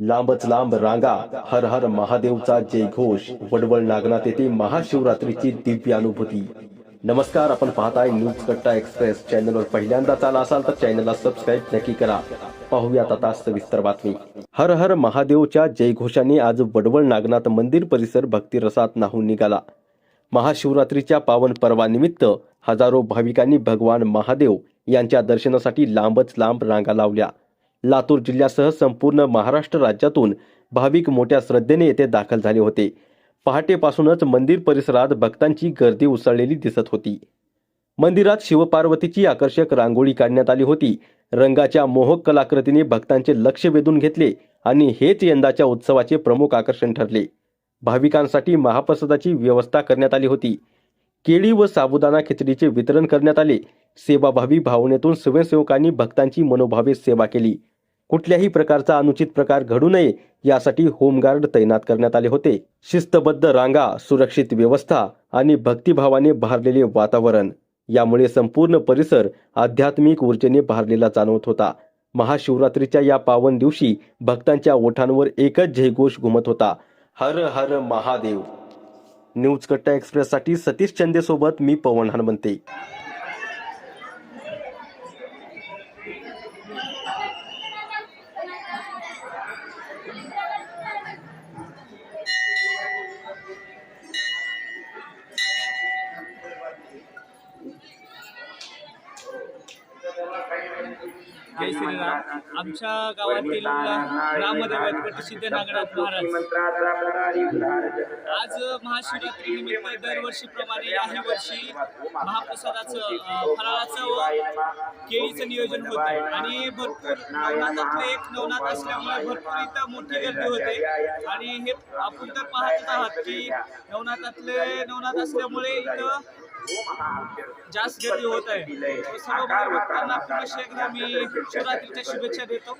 लांबच लांब रांगा, हर हर महादेवचा जयघोष, वडवळ नागनाथ येथे महाशिवरात्रीची दिव्य अनुभूती। नमस्कार, आपण पाहताय न्यूज कट्टा एक्सप्रेस। चॅनलवर पहिल्यांदाच आला असाल तर चॅनलला सबस्क्राइब नक्की करा। पाहूयात आता सविस्तर बातमी। हर हर महादेवच्या जयघोषाने आज वडवळ नागनाथ मंदिर परिसर भक्तिरसात न्हाऊन निघाला। महाशिवरात्रीच्या पावन पर्वानिमित्त हजारो भाविकांनी भगवान महादेव यांच्या दर्शनासाठी लांबच लांब रांगा लावल्या। लातूर जिल्ह्यासह संपूर्ण महाराष्ट्र राज्यातून भाविक मोठ्या श्रद्धेने येथे दाखल झाले होते। पहाटेपासूनच मंदिर परिसरात भक्तांची गर्दी उसळलेली दिसत होती। मंदिरात शिवपार्वतीची आकर्षक रांगोळी काढण्यात आली होती। रंगाच्या मोहक कलाकृतीने भक्तांचे लक्ष वेधून घेतले आणि हेच यंदाच्या उत्सवाचे प्रमुख आकर्षण ठरले। भाविकांसाठी महाप्रसादाची व्यवस्था करण्यात आली होती। केळी व साबुदाणा खिचडीचे वितरण करण्यात आले। सेवाभावी भावनेतून स्वयंसेवकांनी भक्तांची मनोभावे सेवा केली। कुठल्याही प्रकारचा अनुचित प्रकार घडू नये यासाठी होमगार्ड तैनात करण्यात आले होते। शिस्तबद्ध रांगा, सुरक्षित व्यवस्था आणि भक्तिभावाने भारलेले वातावरण यामुळे संपूर्ण परिसर आध्यात्मिक ऊर्जेने भारलेला जाणवत होता। महाशिवरात्रीच्या या पावन दिवशी भक्तांच्या ओठांवर एकच जयघोष घुमत होता, हर हर महादेव। न्यूज कट्टा एक्सप्रेस साठी सतीश चंदे सोबत मी पवन हनुमंते। जय श्रीराम। आमच्या गावातील ग्रामदेव आहेत प्रतिसिद्ध नागनाथ महाराज। आज महाशिवरात्री निमित्त दरवर्षीप्रमाणे याही वर्षी महाप्रसादाचं फराळाचं व केळीचं नियोजन होते आणि भरपूर नवनाथातले एक नवनाथ असल्यामुळे भरपूर इथं मोठी गर्दी होते। आणि हे आपण तर पाहतच आहात की नवनाथ असल्यामुळे इथं जास्त गर्दी होत आहे। सर्व भक्तांना पुन्हा एकदा मी शिवरात्रीच्या शुभेच्छा देतो।